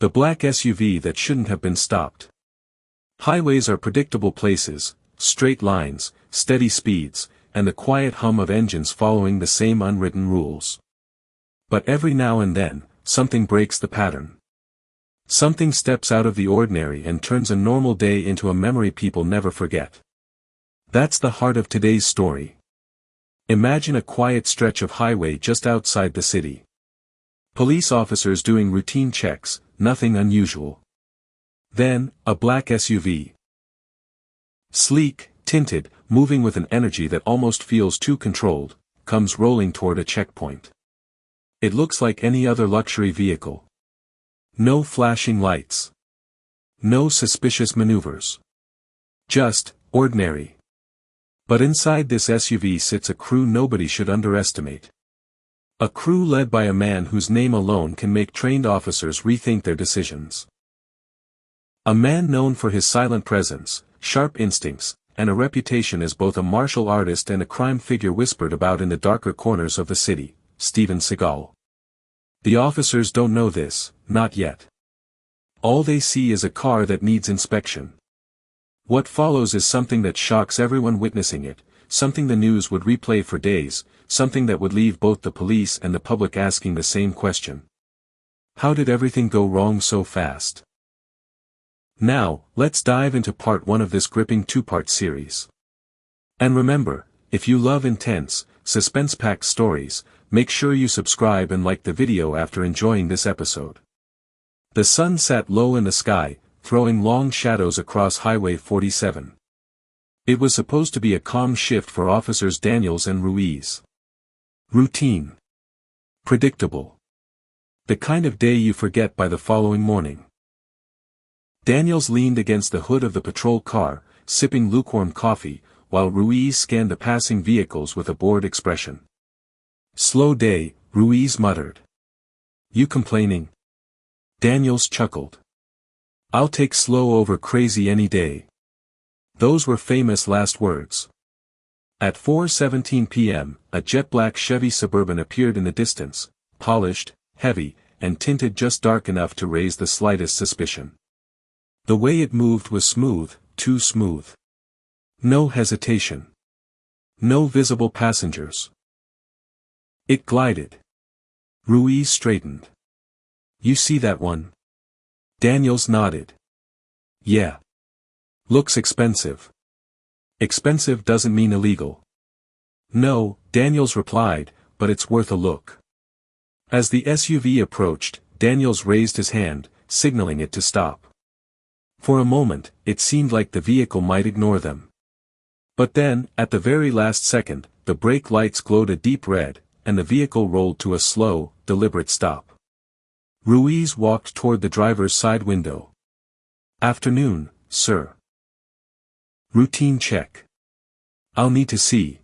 The black SUV that shouldn't have been stopped. Highways are predictable places, straight lines, steady speeds, and the quiet hum of engines following the same unwritten rules. But every now and then, something breaks the pattern. Something steps out of the ordinary and turns a normal day into a memory people never forget. That's the heart of today's story. Imagine a quiet stretch of highway just outside the city. Police officers doing routine checks, nothing unusual. Then, a black SUV. Sleek, tinted, moving with an energy that almost feels too controlled, comes rolling toward a checkpoint. It looks like any other luxury vehicle. No flashing lights. No suspicious maneuvers. Just, ordinary. But inside this SUV sits a crew nobody should underestimate. A crew led by a man whose name alone can make trained officers rethink their decisions. A man known for his silent presence, sharp instincts, and a reputation as both a martial artist and a crime figure whispered about in the darker corners of the city, Steven Seagal. The officers don't know this, not yet. All they see is a car that needs inspection. What follows is something that shocks everyone witnessing it, something the news would replay for days, something that would leave both the police and the public asking the same question. How did everything go wrong so fast? Now, let's dive into part 1 of this gripping 2-part series. And remember, if you love intense, suspense-packed stories, make sure you subscribe and like the video after enjoying this episode. The sun sat low in the sky, throwing long shadows across Highway 47. It was supposed to be a calm shift for Officers Daniels and Ruiz. Routine. Predictable. The kind of day you forget by the following morning. Daniels leaned against the hood of the patrol car, sipping lukewarm coffee, while Ruiz scanned the passing vehicles with a bored expression. "Slow day," Ruiz muttered. "You complaining?" Daniels chuckled. "I'll take slow over crazy any day." Those were famous last words. At 4:17 p.m., a jet-black Chevy Suburban appeared in the distance, polished, heavy, and tinted just dark enough to raise the slightest suspicion. The way it moved was smooth, too smooth. No hesitation. No visible passengers. It glided. Ruiz straightened. "You see that one?" Daniels nodded. "Yeah. Looks expensive." "Expensive doesn't mean illegal." "No," Daniels replied, "but it's worth a look." As the SUV approached, Daniels raised his hand, signaling it to stop. For a moment, it seemed like the vehicle might ignore them. But then, at the very last second, the brake lights glowed a deep red, and the vehicle rolled to a slow, deliberate stop. Ruiz walked toward the driver's side window. "Afternoon, sir." "Routine check. I'll need to see."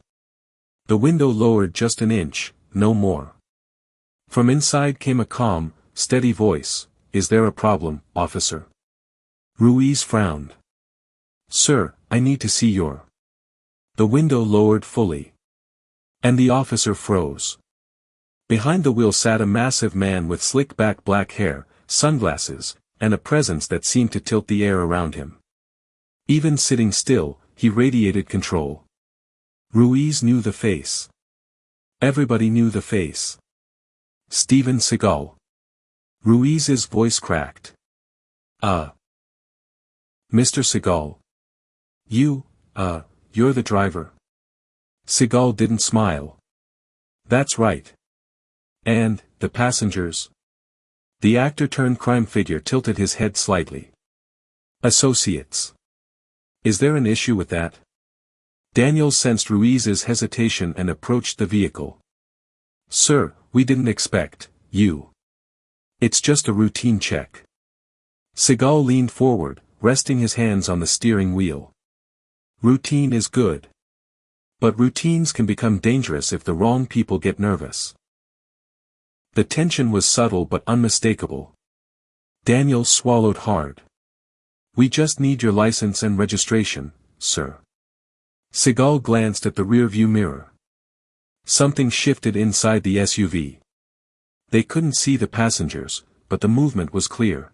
The window lowered just an inch, no more. From inside came a calm, steady voice. "Is there a problem, officer?" Ruiz frowned. "Sir, I need to see your..." The window lowered fully. And the officer froze. Behind the wheel sat a massive man with slick-back black hair, sunglasses, and a presence that seemed to tilt the air around him. Even sitting still, he radiated control. Ruiz knew the face. Everybody knew the face. Steven Seagal. Ruiz's voice cracked. Mr. Seagal. You're the driver." Seagal didn't smile. "That's right. And, the passengers?" The actor-turned-crime figure tilted his head slightly. "Associates. Is there an issue with that?" Daniels sensed Ruiz's hesitation and approached the vehicle. "Sir, we didn't expect you. It's just a routine check." Seagal leaned forward, resting his hands on the steering wheel. "Routine is good. But routines can become dangerous if the wrong people get nervous." The tension was subtle but unmistakable. Daniels swallowed hard. "We just need your license and registration, sir." Seagal glanced at the rearview mirror. Something shifted inside the SUV. They couldn't see the passengers, but the movement was clear.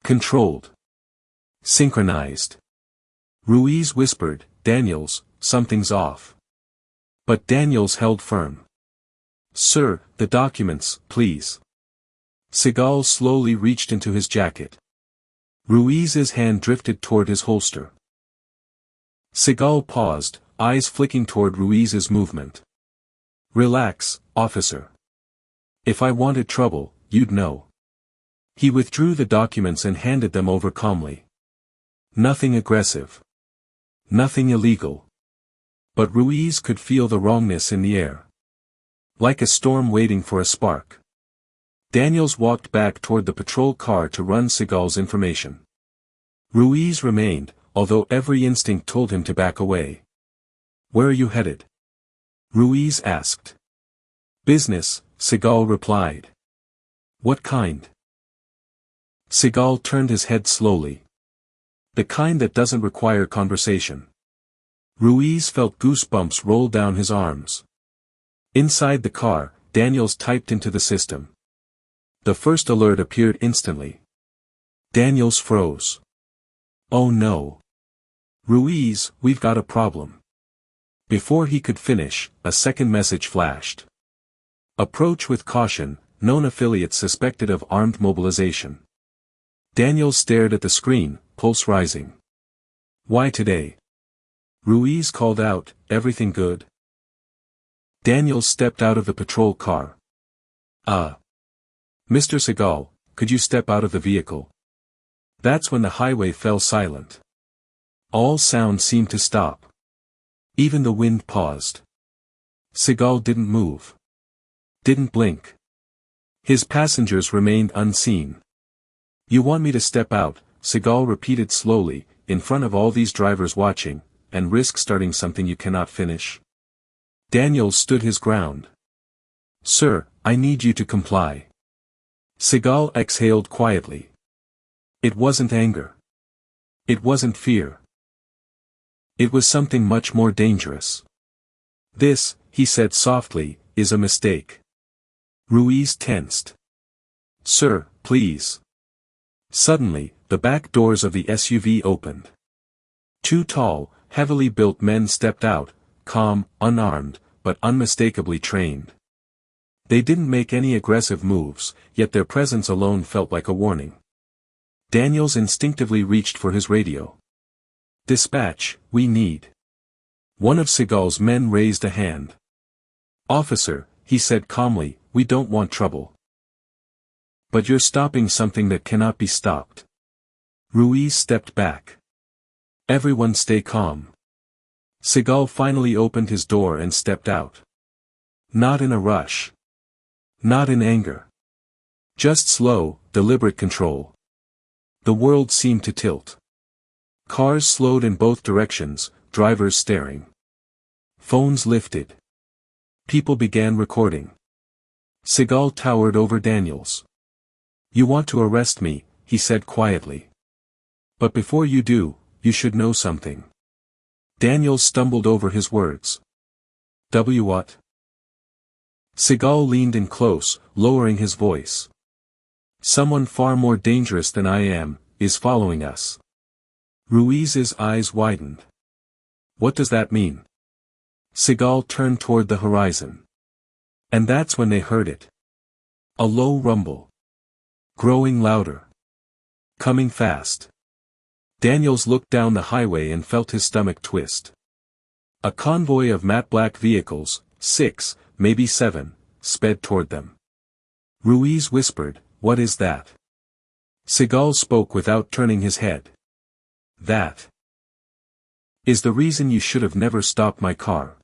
Controlled. Synchronized. Ruiz whispered, "Daniels, something's off." But Daniels held firm. "Sir, the documents, please." Seagal slowly reached into his jacket. Ruiz's hand drifted toward his holster. Seagal paused, eyes flicking toward Ruiz's movement. "Relax, officer. If I wanted trouble, you'd know." He withdrew the documents and handed them over calmly. Nothing aggressive. Nothing illegal. But Ruiz could feel the wrongness in the air. Like a storm waiting for a spark. Daniels walked back toward the patrol car to run Seagal's information. Ruiz remained, although every instinct told him to back away. "Where are you headed?" Ruiz asked. "Business," Seagal replied. "What kind?" Seagal turned his head slowly. "The kind that doesn't require conversation." Ruiz felt goosebumps roll down his arms. Inside the car, Daniels typed into the system. The first alert appeared instantly. Daniels froze. "Oh no. Ruiz, we've got a problem." Before he could finish, a second message flashed. "Approach with caution, known affiliates suspected of armed mobilization." Daniels stared at the screen, pulse rising. "Why today?" Ruiz called out, "Everything good?" Daniels stepped out of the patrol car. Mr. Seagal, could you step out of the vehicle?" That's when the highway fell silent. All sound seemed to stop. Even the wind paused. Seagal didn't move. Didn't blink. His passengers remained unseen. "You want me to step out," Seagal repeated slowly, "in front of all these drivers watching, and risk starting something you cannot finish?" Daniels stood his ground. "Sir, I need you to comply." Seagal exhaled quietly. It wasn't anger. It wasn't fear. It was something much more dangerous. "This," he said softly, "is a mistake." Ruiz tensed. "Sir, please." Suddenly, the back doors of the SUV opened. Two tall, heavily built men stepped out, calm, unarmed, but unmistakably trained. They didn't make any aggressive moves, yet their presence alone felt like a warning. Daniels instinctively reached for his radio. "Dispatch, we need." One of Seagal's men raised a hand. "Officer," he said calmly, "we don't want trouble." "But you're stopping something that cannot be stopped." Ruiz stepped back. "Everyone stay calm." Seagal finally opened his door and stepped out. Not in a rush. Not in anger. Just slow, deliberate control. The world seemed to tilt. Cars slowed in both directions, drivers staring. Phones lifted. People began recording. Seagal towered over Daniels. "You want to arrest me," he said quietly. "But before you do, you should know something." Daniels stumbled over his words. What?" Seagal leaned in close, lowering his voice. "Someone far more dangerous than I am, is following us." Ruiz's eyes widened. "What does that mean?" Seagal turned toward the horizon. And that's when they heard it. A low rumble. Growing louder. Coming fast. Daniels looked down the highway and felt his stomach twist. A convoy of matte black vehicles, 6, maybe 7, sped toward them. Ruiz whispered, "What is that?" Seagal spoke without turning his head. "That is the reason you should have never stopped my car."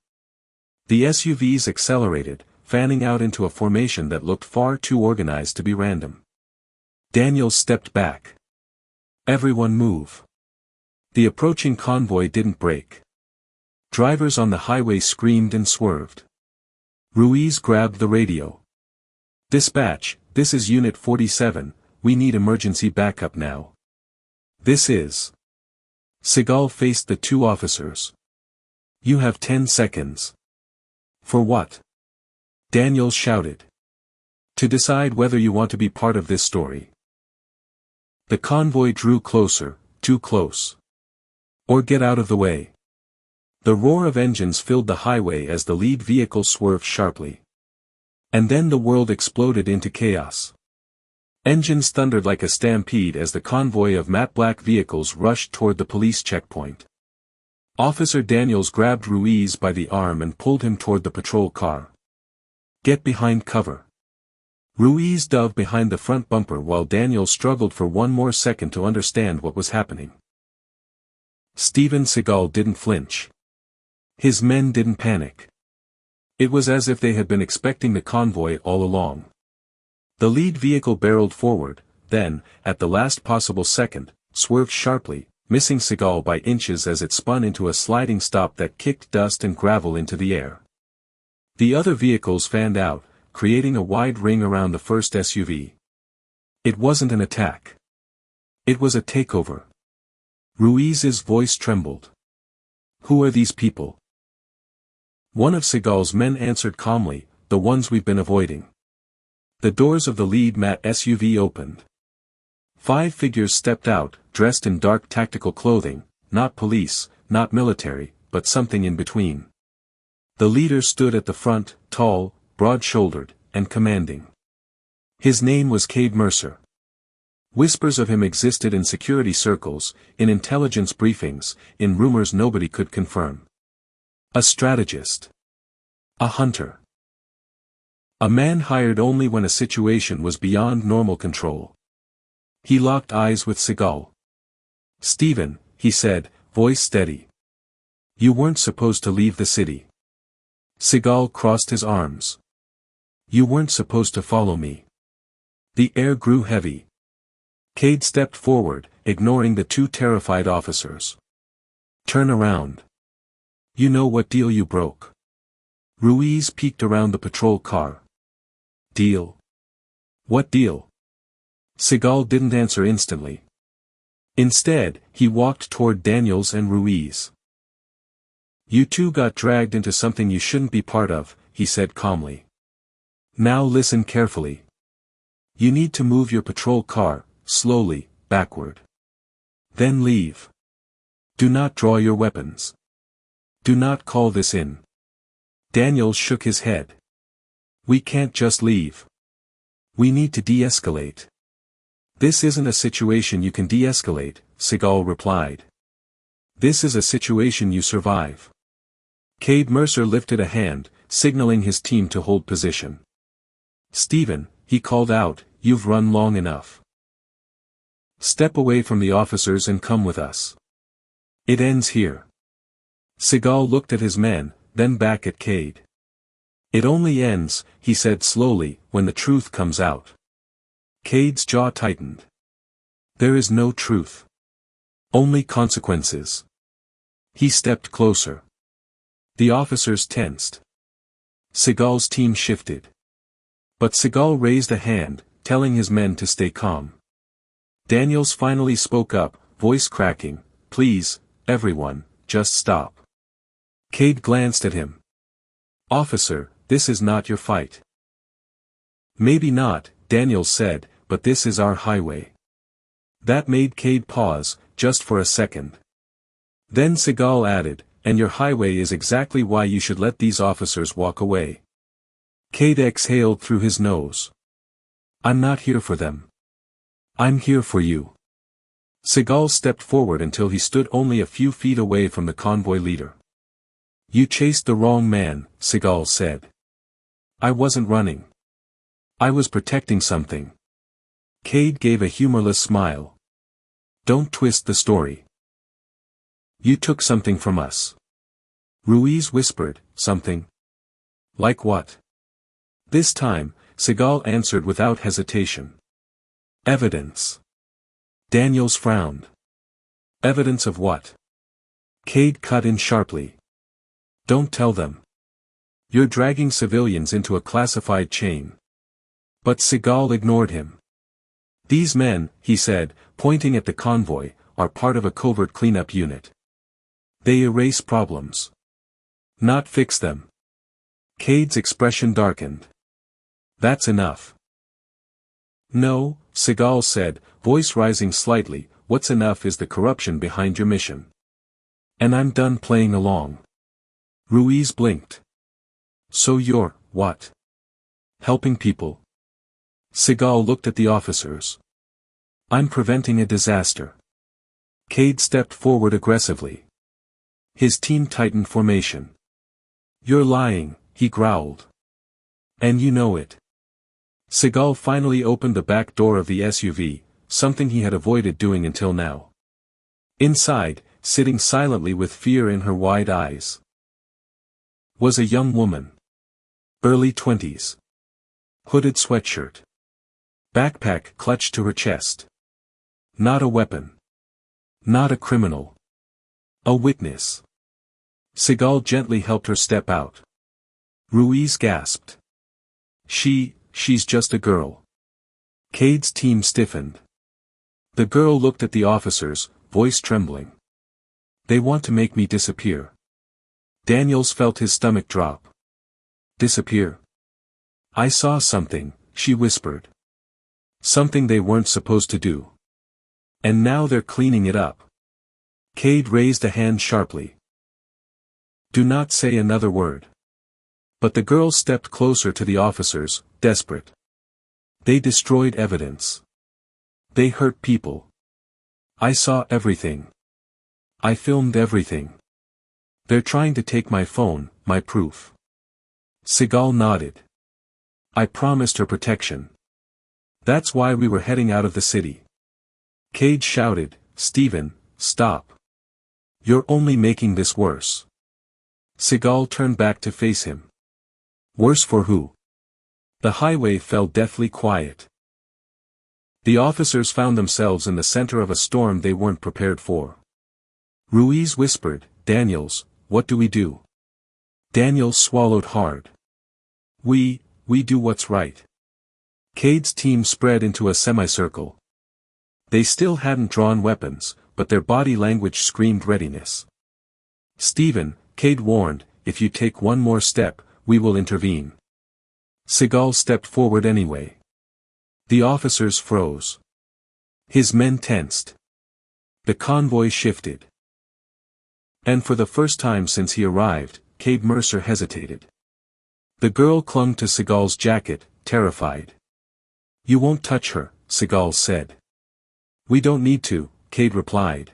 The SUVs accelerated, fanning out into a formation that looked far too organized to be random. Daniels stepped back. "Everyone move." The approaching convoy didn't brake. Drivers on the highway screamed and swerved. Ruiz grabbed the radio. "Dispatch, this is Unit 47, we need emergency backup now." "This is." Seagal faced the two officers. "You have 10 seconds. "For what?" Daniels shouted. "To decide whether you want to be part of this story." The convoy drew closer, too close. Or get out of the way. The roar of engines filled the highway as the lead vehicle swerved sharply. And then the world exploded into chaos. Engines thundered like a stampede as the convoy of matte black vehicles rushed toward the police checkpoint. Officer Daniels grabbed Ruiz by the arm and pulled him toward the patrol car. Get behind cover. Ruiz dove behind the front bumper while Daniels struggled for one more second to understand what was happening. Steven Seagal didn't flinch. His men didn't panic. It was as if they had been expecting the convoy all along. The lead vehicle barreled forward, then, at the last possible second, swerved sharply, missing Seagal by inches as it spun into a sliding stop that kicked dust and gravel into the air. The other vehicles fanned out, creating a wide ring around the first SUV. It wasn't an attack. It was a takeover. Ruiz's voice trembled. Who are these people? One of Seagal's men answered calmly, the ones we've been avoiding. The doors of the lead matte SUV opened. 5 figures stepped out, dressed in dark tactical clothing, not police, not military, but something in between. The leader stood at the front, tall, broad-shouldered, and commanding. His name was Cade Mercer. Whispers of him existed in security circles, in intelligence briefings, in rumors nobody could confirm. A strategist. A hunter. A man hired only when a situation was beyond normal control. He locked eyes with Seagal. "Steven," he said, voice steady. "You weren't supposed to leave the city." Seagal crossed his arms. "You weren't supposed to follow me." The air grew heavy. Cade stepped forward, ignoring the 2 terrified officers. "Turn around. You know what deal you broke." Ruiz peeked around the patrol car. "Deal? What deal?" Seagal didn't answer instantly. Instead, he walked toward Daniels and Ruiz. "You two got dragged into something you shouldn't be part of," he said calmly. "Now listen carefully. You need to move your patrol car, slowly, backward. Then leave. Do not draw your weapons. Do not call this in." Daniels shook his head. "We can't just leave. We need to de-escalate." "This isn't a situation you can de-escalate," Seagal replied. "This is a situation you survive." Cade Mercer lifted a hand, signaling his team to hold position. "Steven," he called out, "you've run long enough. Step away from the officers and come with us. It ends here." Seagal looked at his men, then back at Cade. "It only ends," he said slowly, "when the truth comes out." Cade's jaw tightened. "There is no truth. Only consequences." He stepped closer. The officers tensed. Seagal's team shifted. But Seagal raised a hand, telling his men to stay calm. Daniels finally spoke up, voice cracking, "Please, everyone, just stop." Cade glanced at him. "Officer, this is not your fight." "Maybe not," Daniels said, "but this is our highway." That made Cade pause, just for a second. Then Seagal added, "And your highway is exactly why you should let these officers walk away." Cade exhaled through his nose. "I'm not here for them. I'm here for you." Seagal stepped forward until he stood only a few feet away from the convoy leader. "You chased the wrong man," Seagal said. "I wasn't running. I was protecting something." Cade gave a humorless smile. "Don't twist the story. You took something from us." Ruiz whispered, "Something? Like what?" This time, Seagal answered without hesitation. "Evidence." Daniels frowned. "Evidence of what?" Cade cut in sharply. "Don't tell them. You're dragging civilians into a classified chain." But Seagal ignored him. "These men," he said, pointing at the convoy, "are part of a covert cleanup unit. They erase problems. Not fix them." Cade's expression darkened. "That's enough. No, Seagal said, voice rising slightly, what's enough is the corruption behind your mission. And I'm done playing along. Ruiz blinked. So you're, what? Helping people? Seagal looked at the officers. I'm preventing a disaster. Cade stepped forward aggressively. His team tightened formation. You're lying, he growled. And you know it. Seagal finally opened the back door of the SUV, something he had avoided doing until now. Inside, sitting silently with fear in her wide eyes, was a young woman. Early 20s. Hooded sweatshirt. Backpack clutched to her chest. Not a weapon. Not a criminal. A witness. Seagal gently helped her step out. Ruiz gasped. She's just a girl. Cade's team stiffened. The girl looked at the officers, voice trembling. They want to make me disappear. Daniels felt his stomach drop. Disappear? I saw something, she whispered. Something they weren't supposed to do. And now they're cleaning it up. Cade raised a hand sharply. Do not say another word. But the girl stepped closer to the officers, desperate. They destroyed evidence. They hurt people. I saw everything. I filmed everything. They're trying to take my phone, my proof. Seagal nodded. I promised her protection. That's why we were heading out of the city. Cade shouted, Stephen, stop. You're only making this worse. Seagal turned back to face him. Worse for who? The highway fell deathly quiet. The officers found themselves in the center of a storm they weren't prepared for. Ruiz whispered, Daniels, what do we do? Daniels swallowed hard. We do what's right. Cade's team spread into a semicircle. They still hadn't drawn weapons, but their body language screamed readiness. Stephen, Cade warned, if you take one more step, we will intervene. Seagal stepped forward anyway. The officers froze. His men tensed. The convoy shifted. And for the first time since he arrived, Cade Mercer hesitated. The girl clung to Seagal's jacket, terrified. You won't touch her, Seagal said. We don't need to, Cade replied.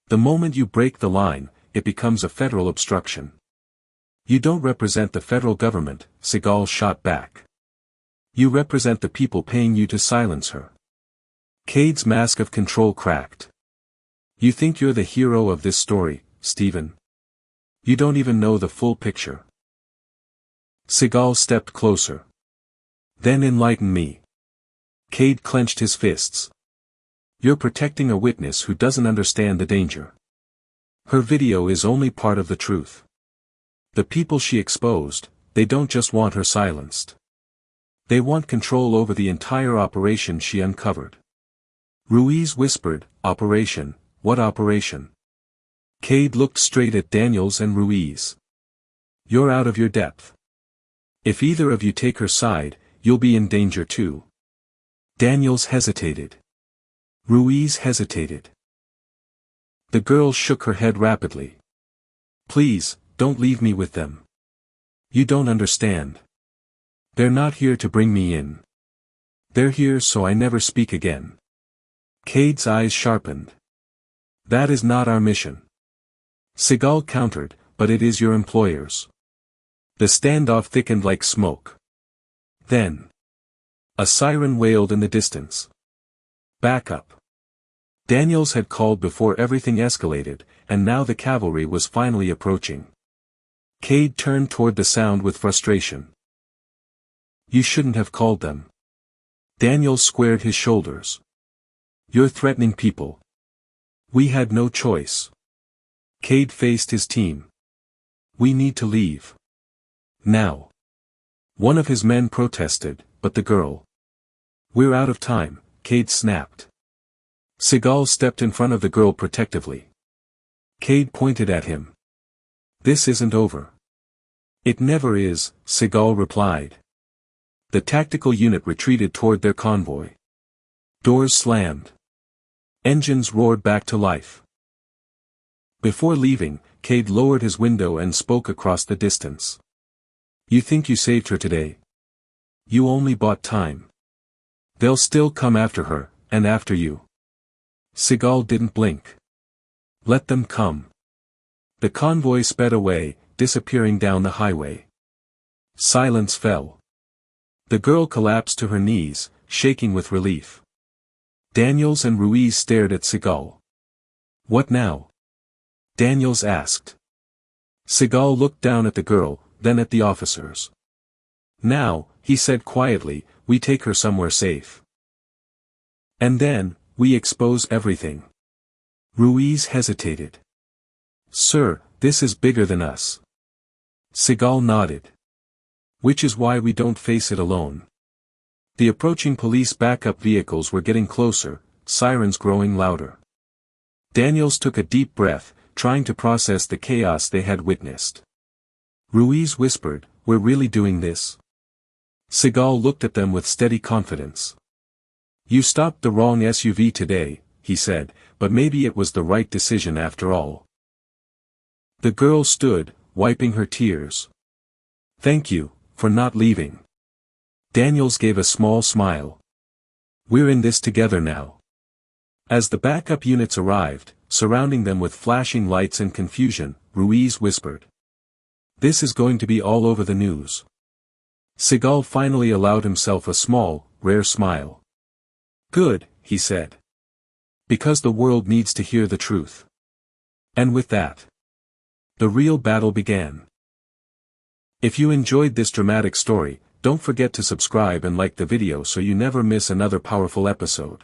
The moment you break the line, it becomes a federal obstruction. You don't represent the federal government, Seagal shot back. You represent the people paying you to silence her. Cade's mask of control cracked. You think you're the hero of this story, Stephen? You don't even know the full picture. Seagal stepped closer. Then enlighten me. Cade clenched his fists. You're protecting a witness who doesn't understand the danger. Her video is only part of the truth. The people she exposed, they don't just want her silenced. They want control over the entire operation she uncovered. Ruiz whispered, Operation, what operation? Cade looked straight at Daniels and Ruiz. You're out of your depth. If either of you take her side, you'll be in danger too. Daniels hesitated. Ruiz hesitated. The girl shook her head rapidly. Please, don't leave me with them. You don't understand. They're not here to bring me in. They're here so I never speak again. Cade's eyes sharpened. That is not our mission. Seagal countered, but it is your employer's. The standoff thickened like smoke. Then, a siren wailed in the distance. Back up. Daniels had called before everything escalated, and now the cavalry was finally approaching. Cade turned toward the sound with frustration. You shouldn't have called them. Daniels squared his shoulders. You're threatening people. We had no choice. Cade faced his team. We need to leave. Now. One of his men protested, but the girl. We're out of time, Cade snapped. Seagal stepped in front of the girl protectively. Cade pointed at him. This isn't over. It never is, Seagal replied. The tactical unit retreated toward their convoy. Doors slammed. Engines roared back to life. Before leaving, Cade lowered his window and spoke across the distance. "You think you saved her today? You only bought time. They'll still come after her, and after you." Seagal didn't blink. "Let them come." The convoy sped away, disappearing down the highway. Silence fell. The girl collapsed to her knees, shaking with relief. Daniels and Ruiz stared at Seagal. "What now?" Daniels asked. Seagal looked down at the girl, then at the officers. "Now," he said quietly, "we take her somewhere safe. And then, we expose everything." Ruiz hesitated. "Sir, this is bigger than us." Seagal nodded. "Which is why we don't face it alone." The approaching police backup vehicles were getting closer, sirens growing louder. Daniels took a deep breath, trying to process the chaos they had witnessed. Ruiz whispered, "We're really doing this?" Seagal looked at them with steady confidence. "You stopped the wrong SUV today," he said, "but maybe it was the right decision after all." The girl stood, wiping her tears. "Thank you, for not leaving." Daniels gave a small smile. "We're in this together now." As the backup units arrived, surrounding them with flashing lights and confusion, Ruiz whispered, "This is going to be all over the news." Seagal finally allowed himself a small, rare smile. "Good," he said. "Because the world needs to hear the truth." And with that, the real battle began. If you enjoyed this dramatic story, don't forget to subscribe and like the video so you never miss another powerful episode.